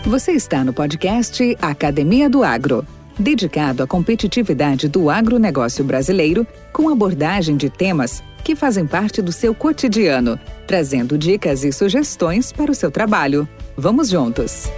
Você está no podcast Academia do Agro, dedicado à competitividade do agronegócio brasileiro, com abordagem de temas que fazem parte do seu cotidiano, trazendo dicas e sugestões para o seu trabalho. Vamos juntos!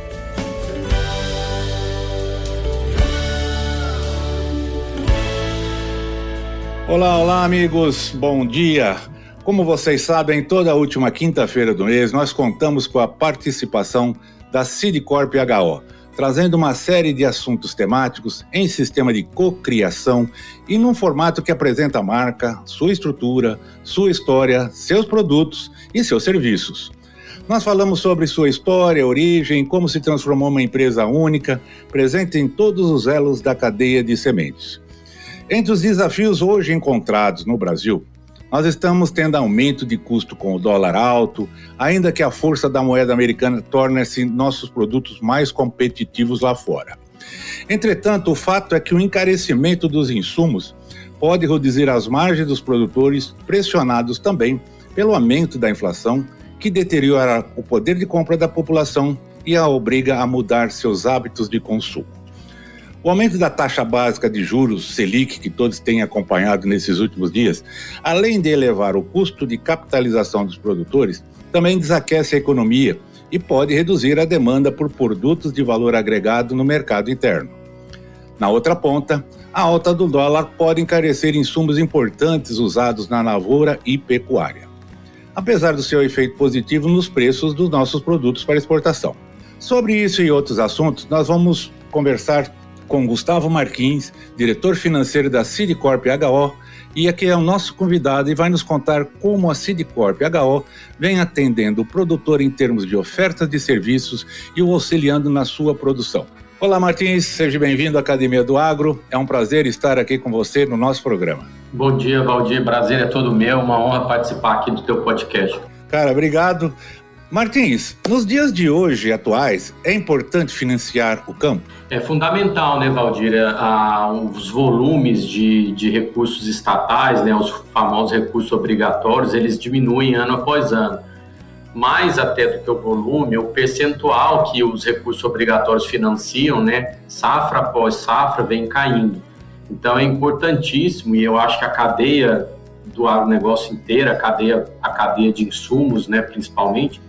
Olá amigos, bom dia! Como vocês sabem, toda última quinta-feira do mês nós contamos com a participação da Seedcorp HO, trazendo uma série de assuntos temáticos em sistema de cocriação e num formato que apresenta a marca, sua estrutura, sua história, seus produtos e seus serviços. Nós falamos sobre sua história, origem, como se transformou uma empresa única, presente em todos os elos da cadeia de sementes. Entre os desafios hoje encontrados no Brasil, nós estamos tendo aumento de custo com o dólar alto, ainda que a força da moeda americana torne-se nossos produtos mais competitivos lá fora. Entretanto, o fato é que o encarecimento dos insumos pode reduzir as margens dos produtores, pressionados também pelo aumento da inflação, que deteriora o poder de compra da população e a obriga a mudar seus hábitos de consumo. O aumento da taxa básica de juros, Selic, que todos têm acompanhado nesses últimos dias, além de elevar o custo de capitalização dos produtores, também desaquece a economia e pode reduzir a demanda por produtos de valor agregado no mercado interno. Na outra ponta, a alta do dólar pode encarecer insumos importantes usados na lavoura e pecuária, apesar do seu efeito positivo nos preços dos nossos produtos para exportação. Sobre isso e outros assuntos, nós vamos conversar com Gustavo Marquins, diretor financeiro da Seedcorp HO, e aqui é o nosso convidado e vai nos contar como a Seedcorp HO vem atendendo o produtor em termos de oferta de serviços e o auxiliando na sua produção. Olá Marquins, seja bem-vindo à Academia do Agro, é um prazer estar aqui com você no nosso programa. Bom dia, Valdir, prazer é todo meu, uma honra participar aqui do teu podcast. Cara, obrigado. Marquins, nos dias de hoje atuais, é importante financiar o campo? É fundamental, né, Valdir? Os volumes de recursos estatais, né, os famosos recursos obrigatórios, eles diminuem ano após ano. Mais até do que o volume, o percentual que os recursos obrigatórios financiam, né, safra após safra, vem caindo. Então é importantíssimo, e eu acho que a cadeia do agronegócio inteira, a cadeia de insumos, né, principalmente,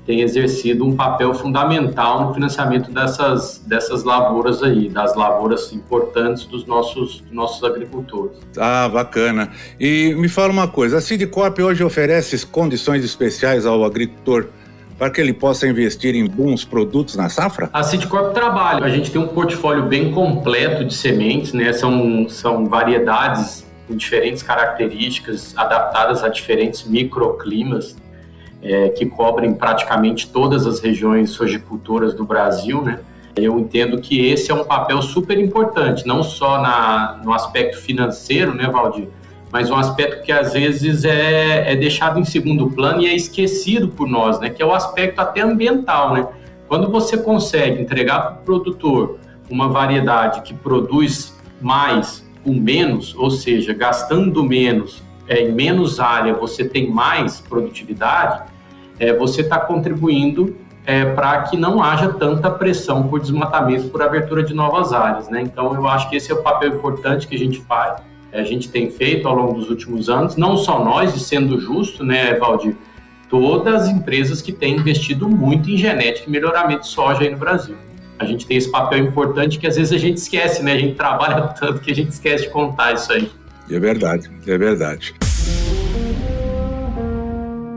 tem exercido um papel fundamental no financiamento dessas lavouras aí, das lavouras importantes dos nossos agricultores. Ah, bacana. E me fala uma coisa, a Seedcorp hoje oferece condições especiais ao agricultor para que ele possa investir em bons produtos na safra? A Seedcorp trabalha, a gente tem um portfólio bem completo de sementes, né? São variedades com diferentes características, adaptadas a diferentes microclimas, que cobrem praticamente todas as regiões sojicultoras do Brasil, né? Eu entendo que esse é um papel super importante, não só no aspecto financeiro, né, Valdir, mas um aspecto que às vezes é deixado em segundo plano e é esquecido por nós, né, que é o aspecto até ambiental, né? Quando você consegue entregar para o produtor uma variedade que produz mais com menos, ou seja, gastando menos, em menos área você tem mais produtividade, você está contribuindo para que não haja tanta pressão por desmatamento, por abertura de novas áreas, né? Então, eu acho que esse é o papel importante que a gente faz, a gente tem feito ao longo dos últimos anos, não só nós, e sendo justo, né, Valdir, todas as empresas que têm investido muito em genética e melhoramento de soja aí no Brasil. A gente tem esse papel importante que às vezes a gente esquece, né? A gente trabalha tanto que a gente esquece de contar isso aí. É verdade, é verdade.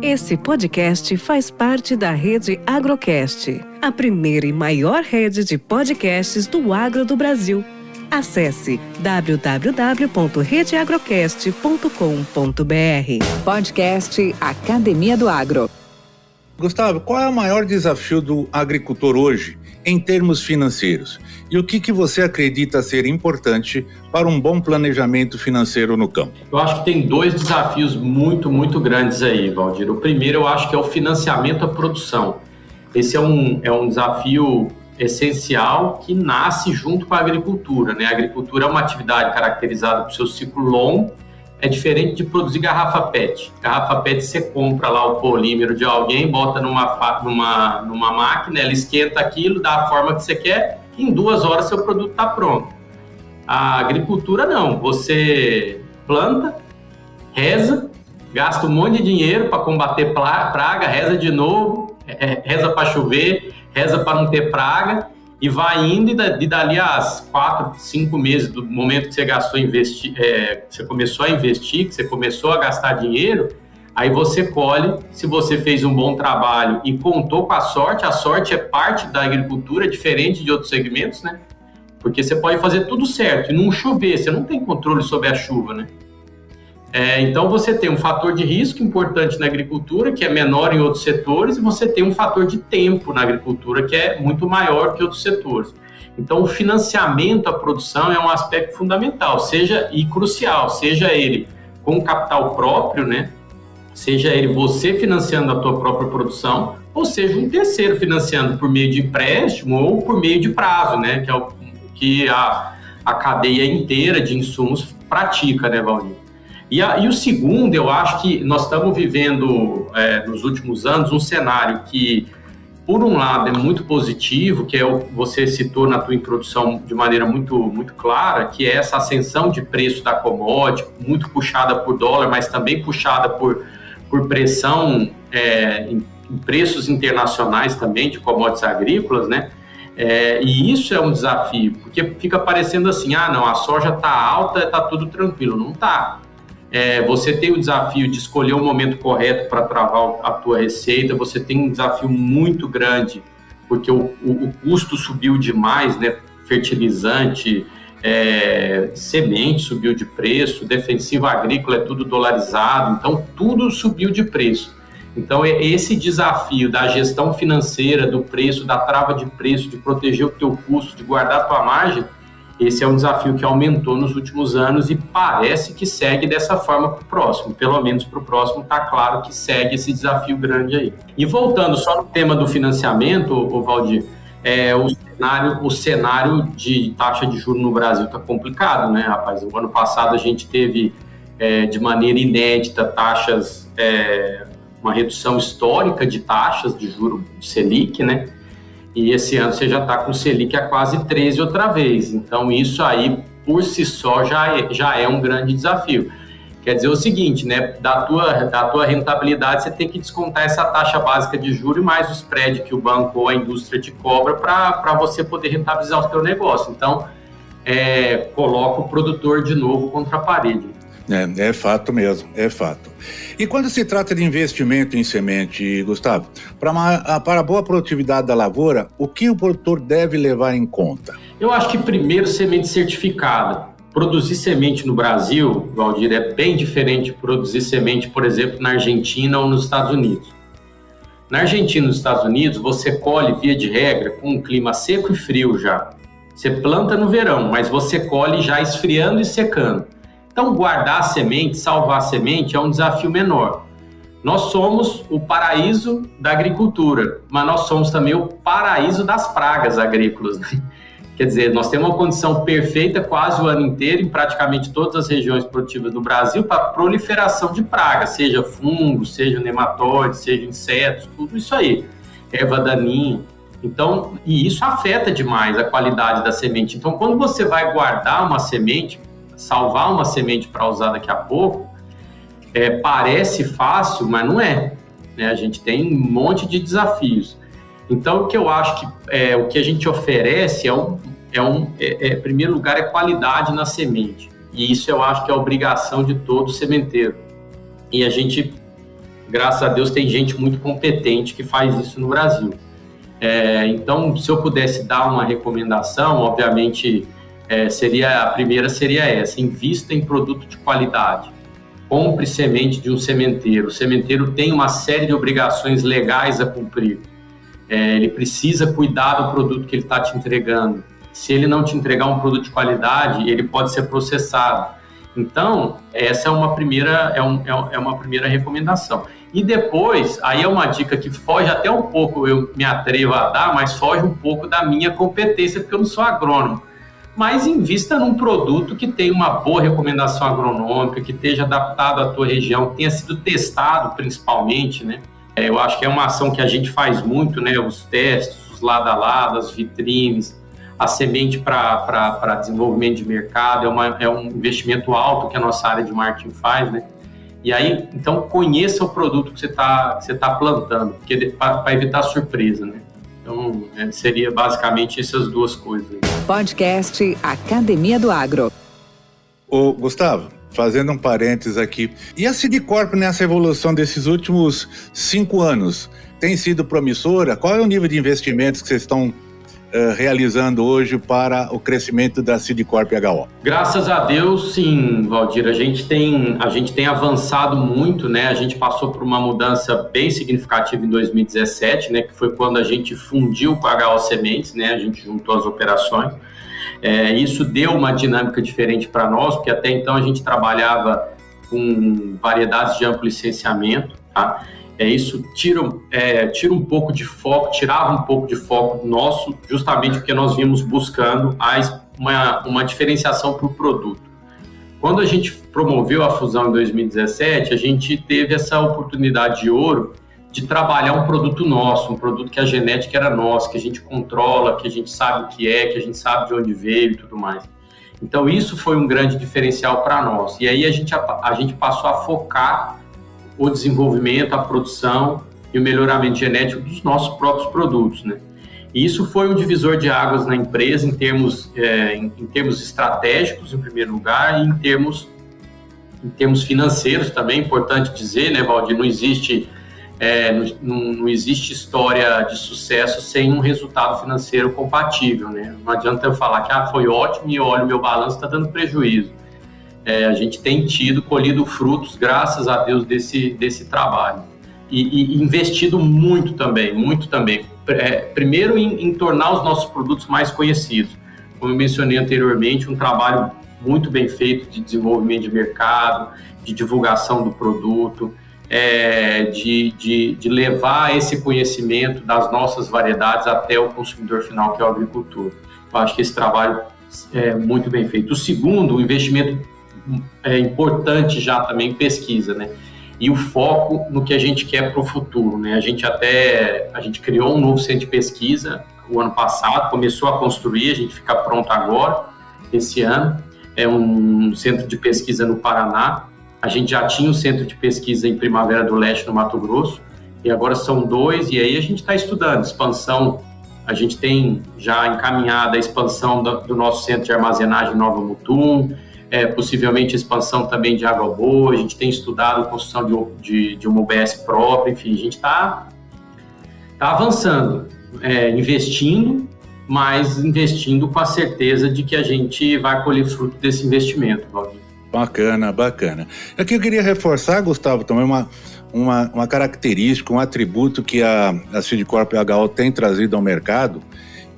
Esse podcast faz parte da rede Agrocast, a primeira e maior rede de podcasts do agro do Brasil. Acesse www.redeagrocast.com.br. Podcast Academia do Agro. Gustavo, qual é o maior desafio do agricultor hoje, em termos financeiros? E o que você acredita ser importante para um bom planejamento financeiro no campo? Eu acho que tem dois desafios muito, muito grandes aí, Valdir. O primeiro, eu acho que é o financiamento à produção. Esse é um desafio essencial que nasce junto com a agricultura, né? A agricultura é uma atividade caracterizada por seu ciclo longo é diferente de produzir garrafa PET. Garrafa PET você compra lá o polímero de alguém, bota numa máquina, ela esquenta aquilo, dá a forma que você quer, em 2 horas seu produto está pronto. A agricultura não, você planta, reza, gasta um monte de dinheiro para combater praga, reza de novo, reza para chover, reza para não ter praga, e vai indo, e dali a 4, 5 meses do momento que você você começou a investir, que você começou a gastar dinheiro, aí você colhe. Se você fez um bom trabalho e contou com a sorte é parte da agricultura, diferente de outros segmentos, né? Porque você pode fazer tudo certo e não chover, você não tem controle sobre a chuva, né? Então você tem um fator de risco importante na agricultura, que é menor em outros setores, e você tem um fator de tempo na agricultura, que é muito maior que outros setores. Então o financiamento à produção é um aspecto fundamental, e crucial, seja ele com capital próprio, né? Seja ele você financiando a tua própria produção, ou seja um terceiro financiando por meio de empréstimo ou por meio de prazo, né? Que é o que a cadeia inteira de insumos pratica, né, Valdir? E o segundo, eu acho que nós estamos vivendo, nos últimos anos, um cenário que, por um lado, é muito positivo, que você citou na tua introdução de maneira muito, muito clara, que é essa ascensão de preço da commodity, muito puxada por dólar, mas também puxada por pressão em preços internacionais também de commodities agrícolas, né? E isso é um desafio, porque fica parecendo assim, não, a soja está alta, está tudo tranquilo. Não está. Você tem o desafio de escolher o momento correto para travar a tua receita, você tem um desafio muito grande, porque o custo subiu demais, né? Fertilizante, semente subiu de preço, defensivo agrícola é tudo dolarizado, então tudo subiu de preço. Então esse desafio da gestão financeira, do preço, da trava de preço, de proteger o teu custo, de guardar a tua margem, esse é um desafio que aumentou nos últimos anos e parece que segue dessa forma para o próximo. Pelo menos para o próximo está claro que segue esse desafio grande aí. E voltando só no tema do financiamento, Valdir, o cenário de taxa de juros no Brasil está complicado, né, rapaz? O ano passado a gente teve, de maneira inédita, uma redução histórica de taxas de juros Selic, né? E esse ano você já está com o Selic a quase 13 outra vez. Então, isso aí, por si só, já é um grande desafio. Quer dizer o seguinte, né? Da tua rentabilidade, você tem que descontar essa taxa básica de juros mais o spread que o banco ou a indústria te cobra para você poder rentabilizar o seu negócio. Então, coloca o produtor de novo contra a parede. É fato mesmo, é fato. E quando se trata de investimento em semente, Gustavo, para a boa produtividade da lavoura, o que o produtor deve levar em conta? Eu acho que primeiro semente certificada. Produzir semente no Brasil, Valdir, é bem diferente de produzir semente, por exemplo, na Argentina ou nos Estados Unidos. Na Argentina e nos Estados Unidos, você colhe, via de regra, com um clima seco e frio já. Você planta no verão, mas você colhe já esfriando e secando. Então, guardar a semente, salvar a semente é um desafio menor. Nós somos o paraíso da agricultura, mas nós somos também o paraíso das pragas agrícolas, né? Quer dizer, nós temos uma condição perfeita quase o ano inteiro em praticamente todas as regiões produtivas do Brasil para proliferação de pragas, seja fungos, seja nematóides, seja insetos, tudo isso aí, erva daninha. Então, e isso afeta demais a qualidade da semente. Então, quando você vai guardar uma semente, salvar uma semente para usar daqui a pouco, parece fácil, mas não é, né? A gente tem um monte de desafios. Então, o que eu acho que o que a gente oferece em primeiro lugar, é qualidade na semente. E isso eu acho que é obrigação de todo sementeiro. E a gente, graças a Deus, tem gente muito competente que faz isso no Brasil. Então, se eu pudesse dar uma recomendação, obviamente, a primeira seria essa: invista em produto de qualidade. Compre semente de um sementeiro. O sementeiro tem uma série de obrigações legais a cumprir. Ele precisa cuidar do produto que ele está te entregando. Se ele não te entregar um produto de qualidade, ele pode ser processado. Então, essa é uma primeira recomendação. E depois, aí é uma dica que foge até um pouco, eu me atrevo a dar, mas foge um pouco da minha competência, porque eu não sou agrônomo. mas invista num produto que tenha uma boa recomendação agronômica, que esteja adaptado à tua região, que tenha sido testado principalmente, né? Eu acho que é uma ação que a gente faz muito, né? Os testes, os lado a lado, as vitrines, a semente para desenvolvimento de mercado, é um investimento alto que a nossa área de marketing faz, né? E aí, então, conheça o produto que você tá plantando, para evitar surpresa, né? Então, seria basicamente essas duas coisas. Podcast Academia do Agro. Ô, Gustavo, fazendo um parênteses aqui, e a Sidicorp nessa evolução desses últimos 5 anos? Tem sido promissora? Qual é o nível de investimentos que vocês estão realizando hoje para o crescimento da Sidicorp HO? Graças a Deus, sim, Valdir. A gente tem avançado muito, né? A gente passou por uma mudança bem significativa em 2017, né? Que foi quando a gente fundiu com a HO Sementes, né? A gente juntou as operações. Isso deu uma dinâmica diferente para nós, porque até então a gente trabalhava com variedades de amplo licenciamento, tá? Isso tirava um pouco de foco nosso, justamente porque nós vimos buscando uma diferenciação para o produto. Quando a gente promoveu a fusão em 2017, a gente teve essa oportunidade de ouro de trabalhar um produto nosso, um produto que a genética era nossa, que a gente controla, que a gente sabe o que que a gente sabe de onde veio e tudo mais. Então isso foi um grande diferencial para nós. E aí a gente passou a focar o desenvolvimento, a produção e o melhoramento genético dos nossos próprios produtos, né? E isso foi um divisor de águas na empresa em termos estratégicos, em primeiro lugar, e em termos financeiros também, importante dizer, né, Valdir, não existe história de sucesso sem um resultado financeiro compatível, né? Não adianta eu falar que foi ótimo e olha, o meu balanço está dando prejuízo. A gente tem colhido frutos, graças a Deus, desse trabalho. E investido muito também. Primeiro em tornar os nossos produtos mais conhecidos. Como eu mencionei anteriormente, um trabalho muito bem feito de desenvolvimento de mercado, de divulgação do produto, de levar esse conhecimento das nossas variedades até o consumidor final, que é o agricultor. Eu acho que esse trabalho é muito bem feito. O segundo, o investimento importante já também em pesquisa, né? E o foco no que a gente quer para o futuro, né? A gente criou um novo centro de pesquisa o ano passado, começou a construir, a gente fica pronto agora, esse ano. É um centro de pesquisa no Paraná. A gente já tinha um centro de pesquisa em Primavera do Leste, no Mato Grosso, e agora são 2, e aí a gente está estudando expansão. A gente tem já encaminhada a expansão do nosso centro de armazenagem Nova Mutum, possivelmente expansão também de Água Boa. A gente tem estudado a construção de uma UBS própria, enfim, a gente está avançando, investindo, mas investindo com a certeza de que a gente vai colher fruto desse investimento, Valdir. Bacana. Aqui eu queria reforçar, Gustavo, também uma característica, um atributo que a Sidicorp HO tem trazido ao mercado,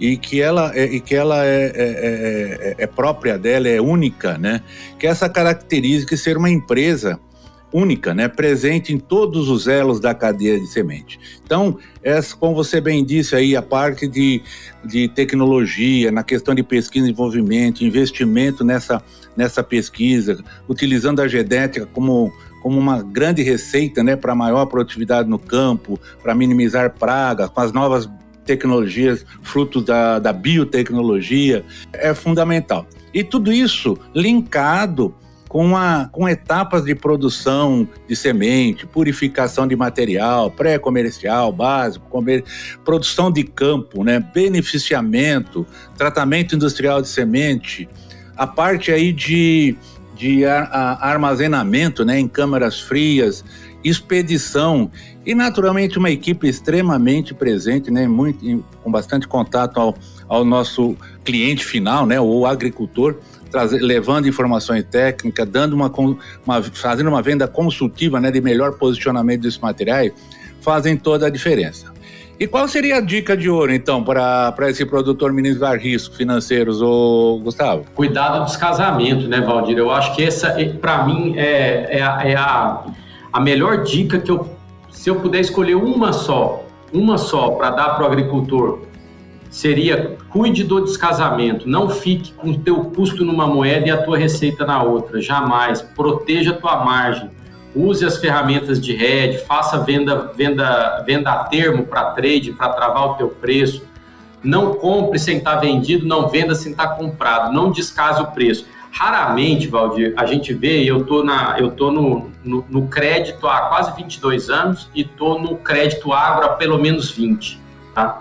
e que ela é própria dela, é única, né? Que é essa característica de ser uma empresa única, né? Presente em todos os elos da cadeia de semente. Então, como você bem disse aí, a parte de tecnologia, na questão de pesquisa e desenvolvimento, investimento nessa pesquisa, utilizando a genética como uma grande receita, né, para maior produtividade no campo, para minimizar pragas, com as novas tecnologias, frutos da biotecnologia, é fundamental. E tudo isso linkado com etapas de produção de semente, purificação de material, pré-comercial, básico, produção de campo, né, beneficiamento, tratamento industrial de semente, a parte aí de armazenamento, né, em câmaras frias, expedição e, naturalmente, uma equipe extremamente presente, né, com bastante contato ao nosso cliente final, né, o agricultor, levando informações técnicas, fazendo uma venda consultiva, né, de melhor posicionamento desses materiais, fazem toda a diferença. E qual seria a dica de ouro, então, para esse produtor minimizar riscos financeiros, Gustavo? Cuidado do descasamento, né, Valdir? Eu acho que essa, para mim, é a melhor dica se eu puder escolher uma só para dar para o agricultor seria: cuide do descasamento, não fique com o teu custo numa moeda e a tua receita na outra, jamais. Proteja a tua margem, use as ferramentas de hedge, faça venda a termo para trade, para travar o teu preço. Não compre sem estar vendido, não venda sem estar comprado, não descase o preço. Raramente, Valdir, a gente vê, eu tô no crédito há quase 22 anos e tô no crédito agro há pelo menos 20, tá?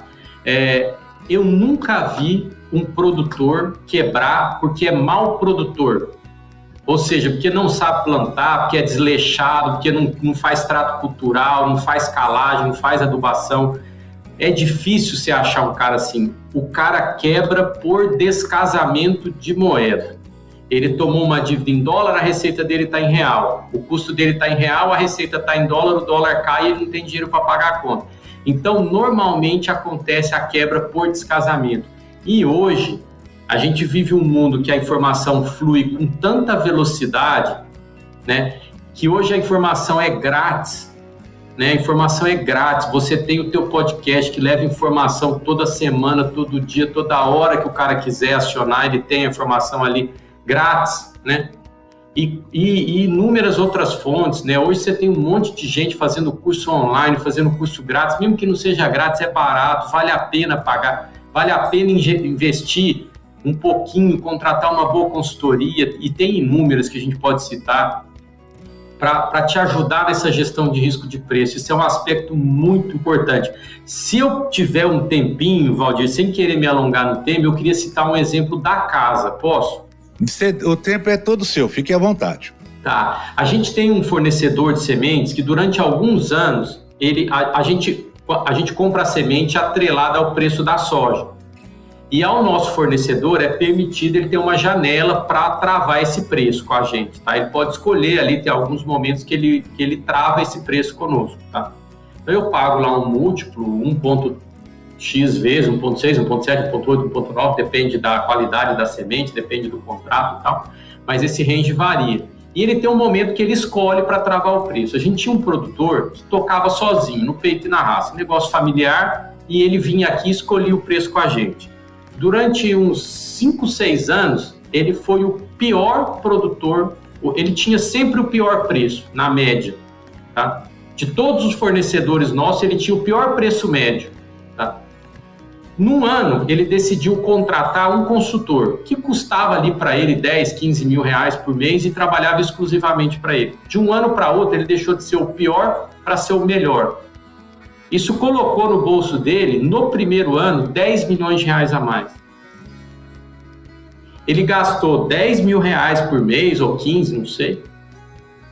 Eu nunca vi um produtor quebrar porque é mau produtor, ou seja, porque não sabe plantar, porque é desleixado, porque não faz trato cultural, não faz calagem, não faz adubação. É difícil você achar um cara assim. O cara quebra por descasamento de moeda. Ele tomou uma dívida em dólar, a receita dele está em real. O custo dele está em real, a receita está em dólar, o dólar cai e ele não tem dinheiro para pagar a conta. Então, normalmente acontece a quebra por descasamento. E hoje, a gente vive um mundo que a informação flui com tanta velocidade, né, que hoje a informação é grátis. Né? A informação é grátis, você tem o teu podcast que leva informação toda semana, todo dia, toda hora que o cara quiser acionar, ele tem a informação ali grátis, né? E inúmeras outras fontes, né? Hoje você tem um monte de gente fazendo curso online, fazendo curso grátis, mesmo que não seja grátis, é barato, vale a pena pagar, vale a pena investir um pouquinho, contratar uma boa consultoria, e tem inúmeras que a gente pode citar, para te ajudar nessa gestão de risco de preço. Isso é um aspecto muito importante. Se eu tiver um tempinho, Valdir, sem querer me alongar no tema, eu queria citar um exemplo da casa. Posso? O tempo é todo seu, fique à vontade. Tá. A gente tem um fornecedor de sementes que durante alguns anos, a gente compra a semente atrelada ao preço da soja. E ao nosso fornecedor é permitido ele ter uma janela para travar esse preço com a gente, tá? Ele pode escolher ali, tem alguns momentos que ele trava esse preço conosco, tá? Então eu pago lá um múltiplo, 1.x vezes, 1.6, 1.7, 1.8, 1.9, depende da qualidade da semente, depende do contrato e tal, mas esse range varia. E ele tem um momento que ele escolhe para travar o preço. A gente tinha um produtor que tocava sozinho, no peito e na raça, negócio familiar, e ele vinha aqui e escolhia o preço com a gente. Durante uns 5, 6 anos, ele foi o pior produtor, ele tinha sempre o pior preço, na média, tá? De todos os fornecedores nossos, ele tinha o pior preço médio, tá? Num ano, ele decidiu contratar um consultor, que custava ali para ele 10, 15 mil reais por mês e trabalhava exclusivamente para ele. De um ano para outro, ele deixou de ser o pior para ser o melhor. Isso colocou no bolso dele, no primeiro ano, 10 milhões de reais a mais. Ele gastou 10 mil reais por mês, ou 15, não sei,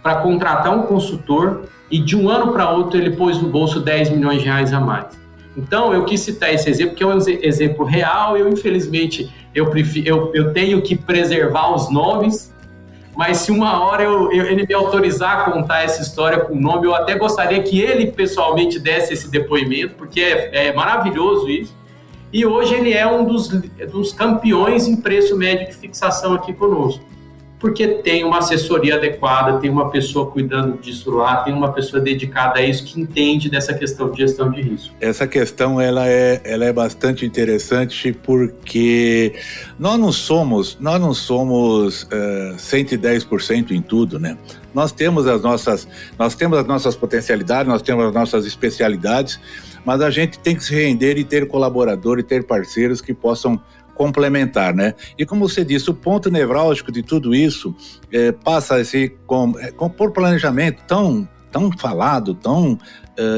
para contratar um consultor, e de um ano para outro ele pôs no bolso 10 milhões de reais a mais. Então, eu quis citar esse exemplo, que é um exemplo real. Eu, infelizmente, eu tenho que preservar os nomes, mas se uma hora ele me autorizar a contar essa história com o nome, eu até gostaria que ele pessoalmente desse esse depoimento, porque é maravilhoso isso. E hoje ele é um dos campeões em preço médio de fixação aqui conosco, porque tem uma assessoria adequada, tem uma pessoa cuidando disso lá, tem uma pessoa dedicada a isso que entende dessa questão de gestão de risco. Essa questão ela é bastante interessante, porque nós não somos 110% em tudo, né? Nós temos as nossas potencialidades, nós temos as nossas especialidades, mas a gente tem que se render e ter colaborador e ter parceiros que possam complementar, né? E como você disse, o ponto nevrálgico de tudo isso passa a ser por planejamento tão falado, tão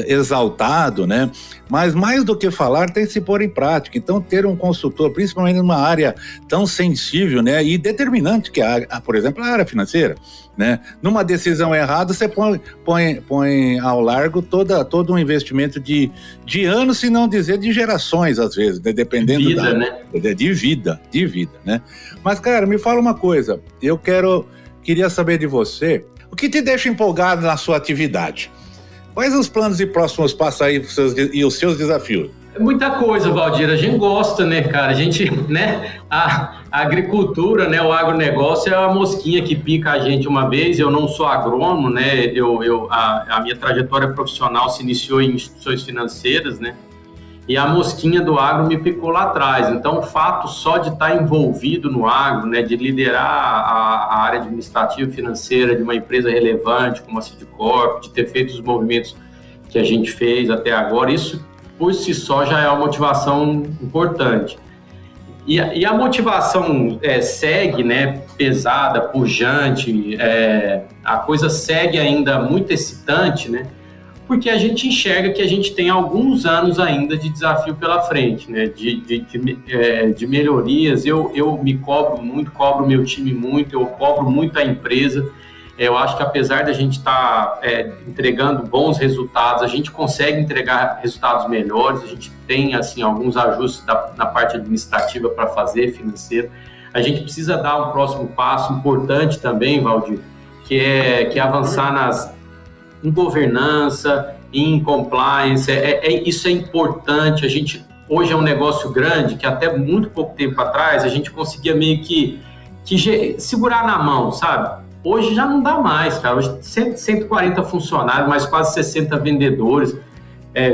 exaltado, né? Mas mais do que falar, tem que se pôr em prática. Então, ter um consultor, principalmente numa área tão sensível, né, e determinante, que é, por exemplo, a área financeira, né? Numa decisão errada, você põe ao largo todo um investimento de anos, se não dizer de gerações, às vezes, né? Dependendo vida, né? De vida, né? Mas, cara, me fala uma coisa, queria saber de você, o que te deixa empolgado na sua atividade? Quais os planos e próximos passos aí e os seus desafios? Muita coisa, Valdir. A gente gosta, né, cara? A gente, né? A agricultura, né? O agronegócio é a mosquinha que pica a gente uma vez. Eu não sou agrônomo, né? A minha trajetória profissional se iniciou em instituições financeiras, né? e a mosquinha do agro me picou lá atrás. Então, o fato só de estar envolvido no agro, né, de liderar a área administrativa e financeira de uma empresa relevante como a Cidicorp, de ter feito os movimentos que a gente fez até agora, isso por si só já é uma motivação importante. E a motivação segue, né, pesada, pujante, a coisa segue ainda muito excitante, né, porque a gente enxerga que a gente tem alguns anos ainda de desafio pela frente, né, de melhorias. Eu me cobro muito, cobro meu time muito, eu cobro muito a empresa. Eu acho que apesar da gente estar entregando bons resultados, a gente consegue entregar resultados melhores, a gente tem assim, alguns ajustes na parte administrativa para fazer, financeira. A gente precisa dar um próximo passo importante também, Valdir, que é avançar em governança, em compliance. Isso é importante. A gente hoje é um negócio grande que até muito pouco tempo atrás a gente conseguia meio que segurar na mão, sabe? Hoje já não dá mais, cara. Hoje 140 funcionários, mais quase 60 vendedores,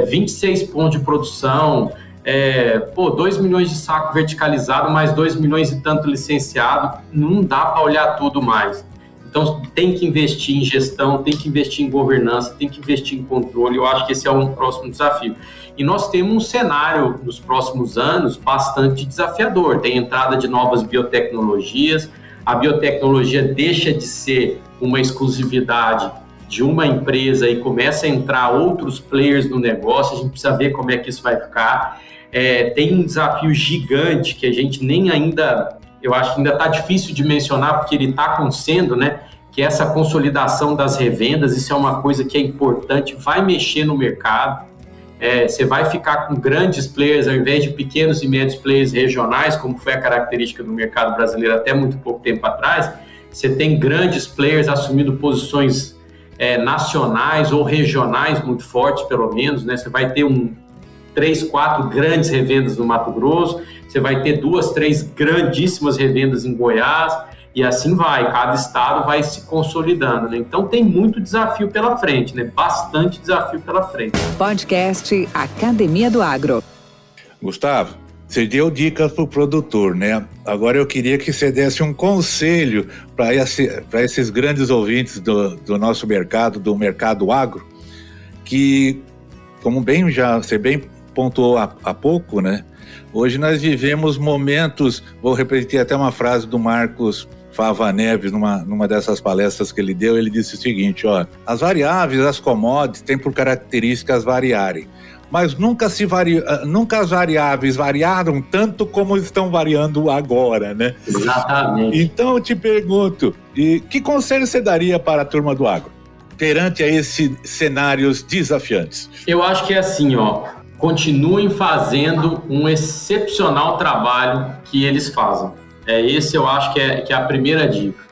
26 pontos de produção, 2 milhões de saco verticalizado, mais 2 milhões e tanto licenciado. Não dá para olhar tudo mais. Então, tem que investir em gestão, tem que investir em governança, tem que investir em controle. Eu acho que esse é um próximo desafio. E nós temos um cenário nos próximos anos bastante desafiador. Tem entrada de novas biotecnologias. A biotecnologia deixa de ser uma exclusividade de uma empresa e começa a entrar outros players no negócio. A gente precisa ver como é que isso vai ficar. Tem um desafio gigante que a gente nem ainda... Eu acho que ainda está difícil de mencionar, porque ele está acontecendo, né? Que é essa consolidação das revendas. Isso é uma coisa que é importante, vai mexer no mercado. Você vai ficar com grandes players ao invés de pequenos e médios players regionais, como foi a característica do mercado brasileiro até muito pouco tempo atrás. Você tem grandes players assumindo posições nacionais ou regionais muito fortes, pelo menos, né? Você vai ter 3, 4 grandes revendas no Mato Grosso, você vai ter 2, 3 grandíssimas revendas em Goiás, e assim vai, cada estado vai se consolidando, né? Então tem muito desafio pela frente, né? Bastante desafio pela frente. Podcast Academia do Agro. Gustavo, você deu dicas para o produtor, né? Agora eu queria que você desse um conselho para esses grandes ouvintes do nosso mercado, do mercado agro, que, como você bem pontuou há pouco, né? Hoje nós vivemos momentos, vou repetir até uma frase do Marcos Fava Neves, numa dessas palestras que ele deu, ele disse o seguinte, as variáveis, as commodities têm por características variarem, mas nunca as variáveis variaram tanto como estão variando agora, né? Exatamente. Então eu te pergunto, que conselho você daria para a turma do agro, perante a esses cenários desafiantes? Eu acho que é assim, continuem fazendo um excepcional trabalho que eles fazem. Esse eu acho que é a primeira dica.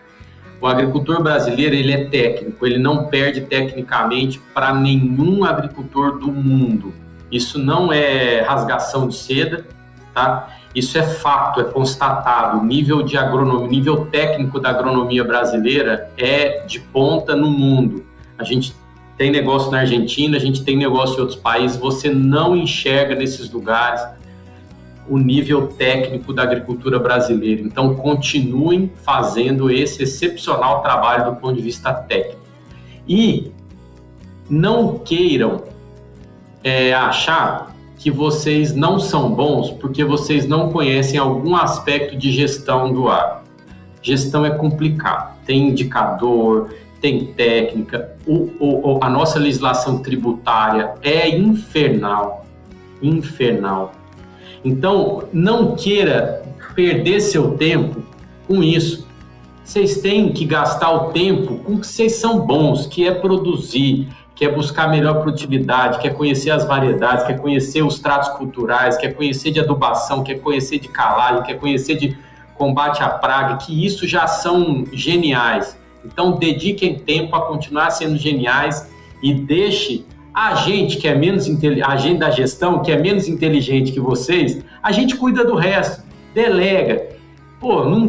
O agricultor brasileiro, ele é técnico, ele não perde tecnicamente para nenhum agricultor do mundo. Isso não é rasgação de seda, tá? Isso é fato, é constatado. O nível de agronomia, nível técnico da agronomia brasileira é de ponta no mundo. A gente tem negócio na Argentina, a gente tem negócio em outros países, você não enxerga nesses lugares o nível técnico da agricultura brasileira. Então, continuem fazendo esse excepcional trabalho do ponto de vista técnico. E não queiram achar que vocês não são bons porque vocês não conhecem algum aspecto de gestão do agro. Gestão é complicado, tem indicador, tem técnica, a nossa legislação tributária é infernal. Então, não queira perder seu tempo com isso. Vocês têm que gastar o tempo com o que vocês são bons, que é produzir, que é buscar melhor produtividade, que é conhecer as variedades, que é conhecer os tratos culturais, que é conhecer de adubação, que é conhecer de calagem, que é conhecer de combate à praga, que isso já são geniais. Então, dediquem tempo a continuar sendo geniais e deixe a gente que é menos inteligente, a gente da gestão, que é menos inteligente que vocês, a gente cuida do resto, delega.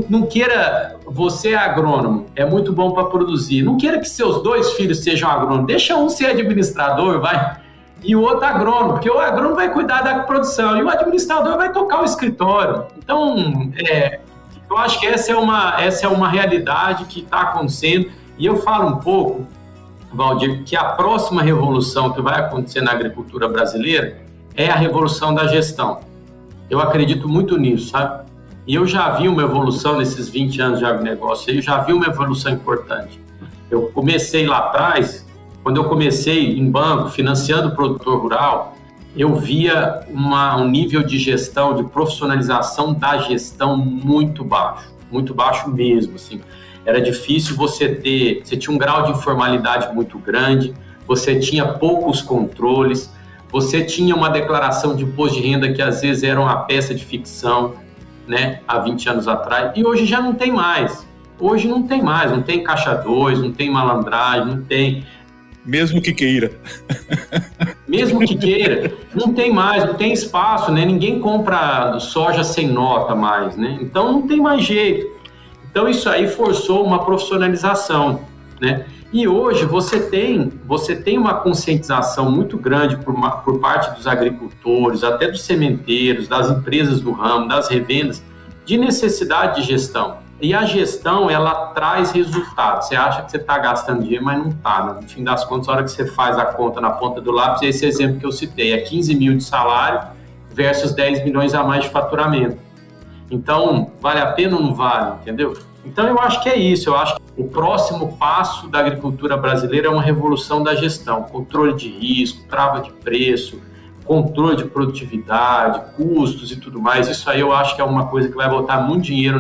Não queira, você é agrônomo, é muito bom para produzir, não queira que seus 2 filhos sejam agrônomos, deixa um ser administrador, vai. e o outro agrônomo, porque o agrônomo vai cuidar da produção e o administrador vai tocar o escritório. Então, eu acho que essa é uma realidade que está acontecendo. E eu falo um pouco, Valdir, que a próxima revolução que vai acontecer na agricultura brasileira é a revolução da gestão. Eu acredito muito nisso, sabe? E eu já vi uma evolução nesses 20 anos de agronegócio, eu já vi uma evolução importante. Eu comecei lá atrás, quando eu comecei em banco, financiando o produtor rural, eu via um nível de gestão, de profissionalização da gestão muito baixo mesmo, assim. Era difícil você tinha um grau de informalidade muito grande, você tinha poucos controles, você tinha uma declaração de imposto de renda que às vezes era uma peça de ficção, né, há 20 anos atrás, e hoje já não tem mais. Hoje não tem mais, não tem caixa 2, não tem malandragem, não tem... Mesmo que queira. Mesmo que queira, não tem mais, não tem espaço, né? Ninguém compra soja sem nota mais, né? Então não tem mais jeito. Então isso aí forçou uma profissionalização, né? E hoje você tem uma conscientização muito grande por parte dos agricultores, até dos sementeiros, das empresas do ramo, das revendas, de necessidade de gestão. E a gestão, ela traz resultados. Você acha que você está gastando dinheiro, mas não está. No fim das contas, na hora que você faz a conta na ponta do lápis, é esse exemplo que eu citei, é 15 mil de salário versus 10 milhões a mais de faturamento. Então, vale a pena ou não vale, entendeu? Então, eu acho que é isso. Eu acho que o próximo passo da agricultura brasileira é uma revolução da gestão. Controle de risco, trava de preço, controle de produtividade, custos e tudo mais. Isso aí eu acho que é uma coisa que vai botar muito dinheiro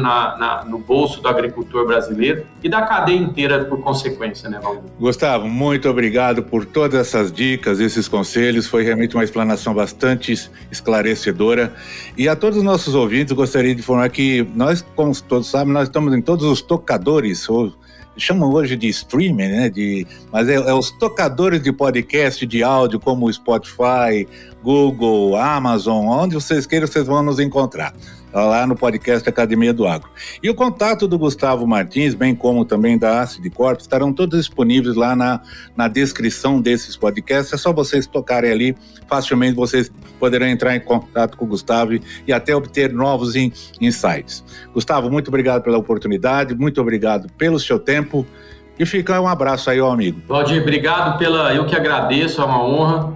no bolso do agricultor brasileiro e da cadeia inteira por consequência, né, Valdir? Gustavo, muito obrigado por todas essas dicas, esses conselhos. Foi realmente uma explanação bastante esclarecedora. E a todos os nossos ouvintes, gostaria de informar que nós, como todos sabem, nós estamos em todos os tocadores, ou chamam hoje de streaming, né? Mas é os tocadores de podcast, de áudio, como o Spotify, Google, Amazon, onde vocês queiram, vocês vão nos encontrar. Lá no podcast Academia do Agro. E o contato do Gustavo Martins, bem como também da Acid Corp, estarão todos disponíveis lá na descrição desses podcasts. É só vocês tocarem ali, facilmente vocês poderão entrar em contato com o Gustavo e até obter novos insights. Gustavo, muito obrigado pela oportunidade, muito obrigado pelo seu tempo. E fica um abraço aí ao amigo. Valdir, obrigado eu que agradeço, é uma honra.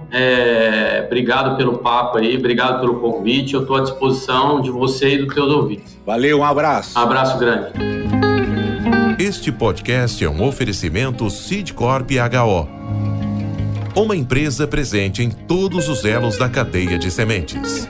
Obrigado pelo papo aí, obrigado pelo convite. Eu estou à disposição de você e dos teus ouvintes. Valeu, um abraço. Um abraço grande. Este podcast é um oferecimento Seed Corp HO. Uma empresa presente em todos os elos da cadeia de sementes.